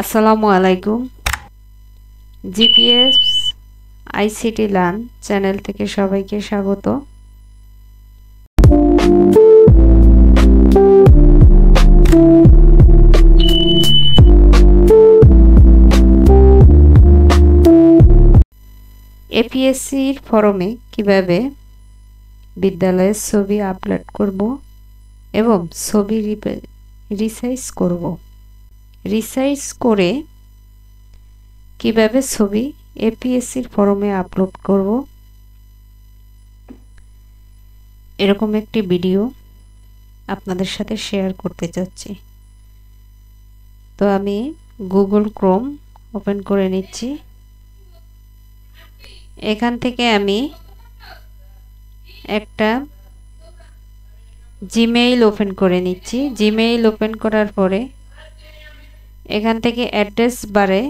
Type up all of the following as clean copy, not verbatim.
আসসালামু আলাইকুম। GPS ICT learn channel থেকে সবাইকে স্বাগত। এপিএসসির ফরমে কিভাবে বিদ্যালয়ের ছবি আপলোড করব এবং ছবি রিসাইজ করব, রিসাইজ করে কিভাবে ছবি এপিএসসির ফরমে আপলোড করব, এরকম একটি ভিডিও আপনাদের সাথে শেয়ার করতে চাচ্ছি। তো আমি গুগল ক্রোম ওপেন করে নিচ্ছি। এখান থেকে আমি একটা জিমেইল ওপেন করে নিচ্ছি। জিমেইল ওপেন করার পরে এখান থেকে অ্যাড্রেস বারে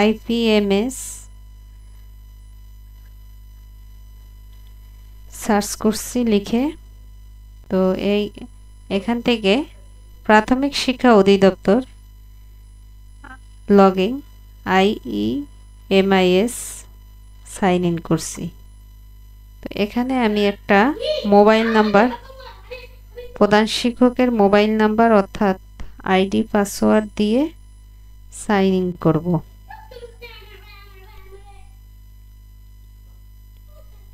আইপিএমএস সার্চ করছি লিখে। তো এখান থেকে প্রাথমিক শিক্ষা অধিদপ্তর লগইন IEMIS সাইন ইন করছি। তো এখানে আমি একটা মোবাইল নাম্বার, প্রধান শিক্ষকের মোবাইল নাম্বার অর্থাৎ আইডি পাসওয়ার্ড দিয়ে সাইন ইন করব।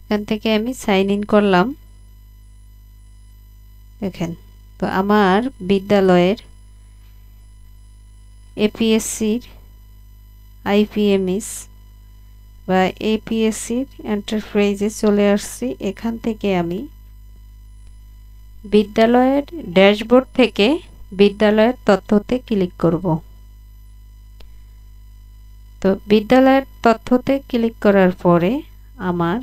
এখান থেকে আমি সাইন ইন করলাম। দেখেন, তো আমার বিদ্যালয়ের এপিএসসির আইপিএমএস বা এপিএসসির এন্টারপ্রাইজে চলে আসছি। এখান থেকে আমি বিদ্যালয়ের ড্যাশবোর্ড থেকে বিদ্যালয়ের তথ্যতে ক্লিক করব। তো বিদ্যালয়ের তথ্যতে ক্লিক করার পরে আমার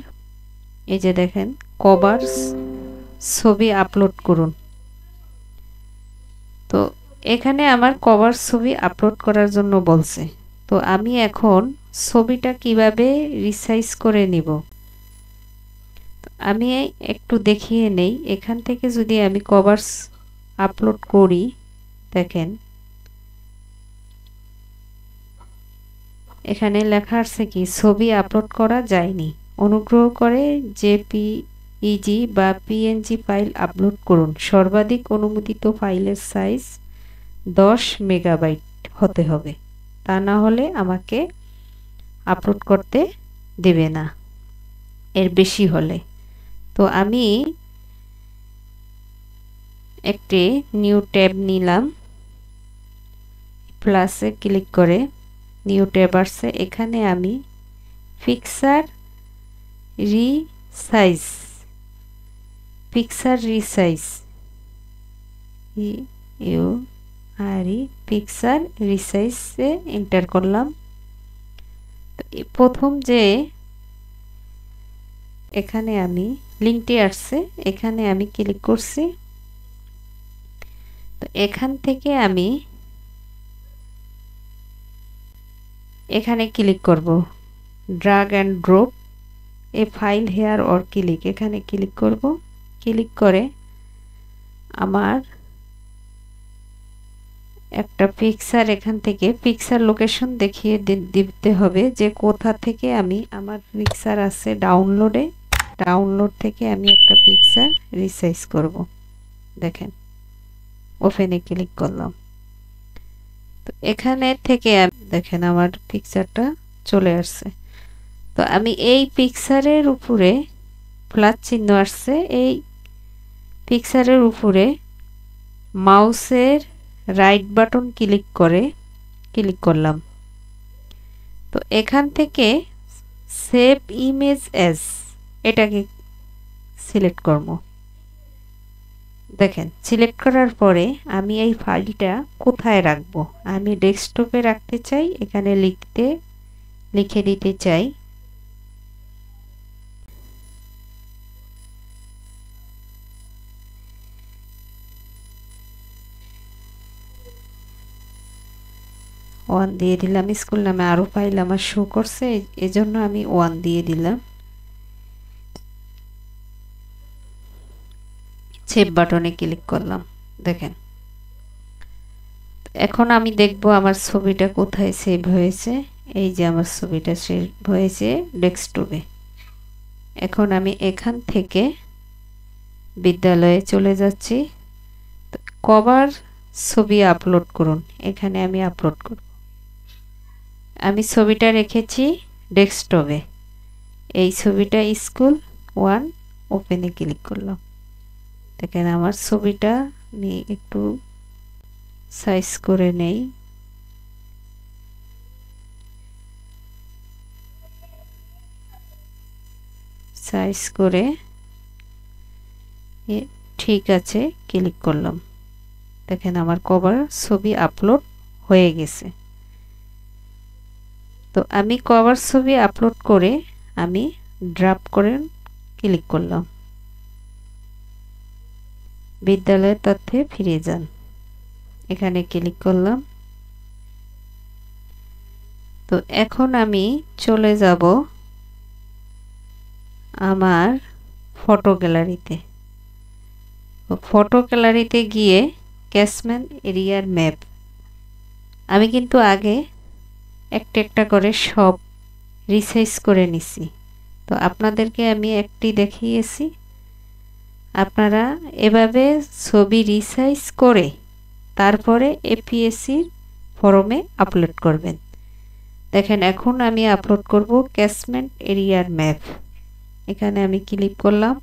এই যে দেখেন কভার ছবি আপলোড করুন। তো এখানে আমার কভার ছবি আপলোড করার জন্য বলছে। তো আমি এখন ছবিটা কিভাবে রিসাইজ করে নিব আমি একটু দেখিয়ে নেই। এখান থেকে যদি আমি কভার আপলোড করি, দেখেন এখানে লেখা আছে কি ছবি আপলোড করা যায়নি, অনুগ্রহ করে জেপিইজি বা পিএনজি ফাইল আপলোড করুন। সর্বাধিক অনুমোদিত ফাইলের সাইজ 10 মেগাবাইট হতে হবে, তা না হলে আমাকে আপলোড করতে দেবে না এর বেশি হলে। তো আমি একটি নিউ ট্যাব নিলাম, প্লাসে ক্লিক করে নিউ ট্যাব আসছে। এখানে আমি পিকচার রিসাইজ পিকচার রিসাইজে এন্টার করলাম। তো প্রথম যে এখানে আমি লিঙ্কটি আসছে, এখানে আমি ক্লিক করছি। তো এখান থেকে আমি এখানে ক্লিক করব, drug and drop A file hair or click, এখানে ক্লিক করব। ক্লিক করে আমার একটা পিকচার, এখান থেকে পিকচার লোকেশন দেখিয়ে দিতে হবে যে কোথা থেকে আমি আমার পিকচার আছে ডাউনলোড থেকে আমি একটা পিকচার রিসাইজ করব। দেখেন ওপেনে ক্লিক করলাম। তো এখানে থেকে দেখেন আমার পিকচারটা চলে আসছে। তো আমি এই পিকচারের উপরে প্লাস চিহ্ন আসছে, এই পিকচারের উপরে মাউসের রাইট বাটন ক্লিক করলাম। তো এখান থেকে সেভ ইমেজ অ্যাজ এটাকে সিলেক্ট করব। দেখেন সিলেক্ট করার পরে আমি এই ফাইলটা কোথায় রাখব, আমি ডেস্কটপে রাখতে চাই। এখানে লিখে দিতে চাই ওয়ান দিয়ে দিলাম। স্কুল নামে আরও ফাইল আমার শো করছে, এজন্য আমি 1 দিয়ে দিলাম। সেভ বাটনে ক্লিক করলাম। দেখেন এখন আমি দেখব আমার ছবিটা কোথায় সেভ হয়েছে। এই যে আমার ছবিটা সেভ হয়েছে ডেস্কটপে। এখন আমি এখান থেকে বিদ্যালয়ে চলে যাচ্ছি। কবার ছবি আপলোড করুন, এখানে আমি আপলোড করব। আমি ছবিটা রেখেছি ডেস্কটপে। এই ছবিটা স্কুল 1 ওপেনে ক্লিক করলাম। দেখেন আমার ছবিটা নিয়ে একটু সাইজ করে নেই। সাইজ করে ঠিক আছে ক্লিক করলাম। দেখেন আমার কভার ছবি আপলোড হয়ে গেছে। তো আমি কভার ছবি আপলোড করে আমি ড্রাফট করে ক্লিক করলাম। বিদ্যালয়ের তথ্যে ফিরে যান, এখানে ক্লিক করলাম। তো এখন আমি চলে যাব আমার ফটো গ্যালারিতে। ফটো গ্যালারিতে গিয়ে ক্যাচমেন্ট এরিয়ার ম্যাপ, আমি কিন্তু আগে একটা একটা করে সব রিসাইজ করে নিছি। তো আপনাদেরকে আমি একটি দেখিয়েছি। আপনারা এভাবে ছবি রিসাইজ করে তারপরে এপিএসসির ফরমে আপলোড করবেন। দেখেন এখন আমি আপলোড করব ক্যাচমেন্ট এরিয়ার ম্যাপ। এখানে আমি ক্লিক করলাম।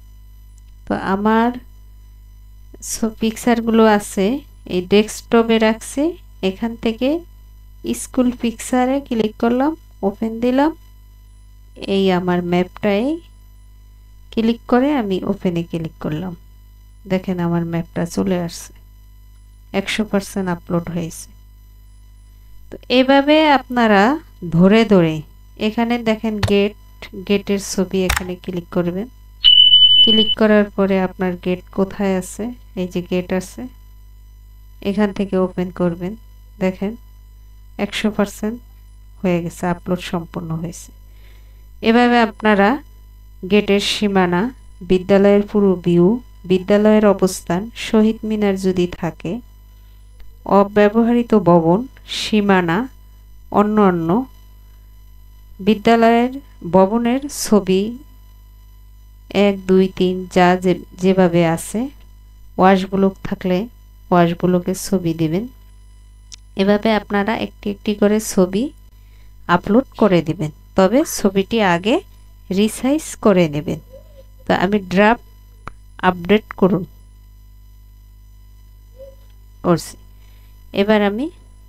তো আমার পিকচারগুলো আছে এই ডেস্কটপে রাখছি। এখান থেকে স্কুল পিকচারে ক্লিক করলাম, ওপেন দিলাম। এই আমার ম্যাপটায় ক্লিক করে আমি ওপেনে ক্লিক করলাম। দেখেন আমার ম্যাপটা চলে আসছে, 100% আপলোড হয়েছে। তো এভাবে আপনারা ধরে ধরে এখানে দেখেন গেটের ছবি, এখানে ক্লিক করবেন। ক্লিক করার পরে আপনার গেট কোথায় আছে, এই যে গেট আছে, এখান থেকে ওপেন করবেন। দেখেন 100% হয়ে গেছে, আপলোড সম্পূর্ণ হয়েছে। এভাবে আপনারা গেটের সীমানা, বিদ্যালয়ের পুরো ভিউ, বিদ্যালয়ের অবস্থান, শহীদ মিনার যদি থাকে, অব্যবহৃত ভবন, সীমানা, অন্য বিদ্যালয়ের ভবনের ছবি 1 2 3 যা যেভাবে আছে, ওয়াশ ব্লক থাকলে ওয়াশ ব্লকের ছবি দিবেন। এভাবে আপনারা একটি একটি করে ছবি আপলোড করে দিবেন, তবে ছবিটি আগে রিসাইজ করে নেবেন। তো আমি ড্রাফট আপডেট করছি। এবার আমি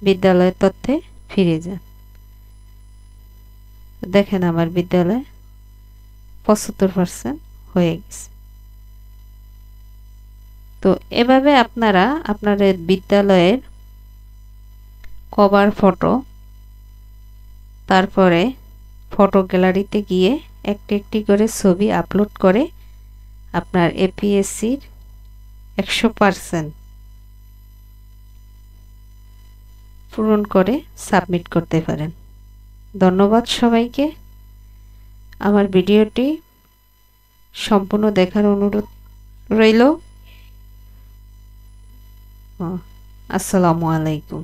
বিদ্যালয়ের তথ্যে ফিরে যাই। দেখেন আমার বিদ্যালয় 75% হয়ে গেছে। তো এভাবে আপনারা আপনাদের বিদ্যালয়ের কভার ফটো, তারপরে ফটো গ্যালারিতে গিয়ে একটি একটি করে ছবি আপলোড করে আপনার এপিএসসির 100% পূরণ করে সাবমিট করতে পারেন। ধন্যবাদ সবাইকে। আমার ভিডিওটি সম্পূর্ণ দেখার অনুরোধ রইল। আসসালামু আলাইকুম।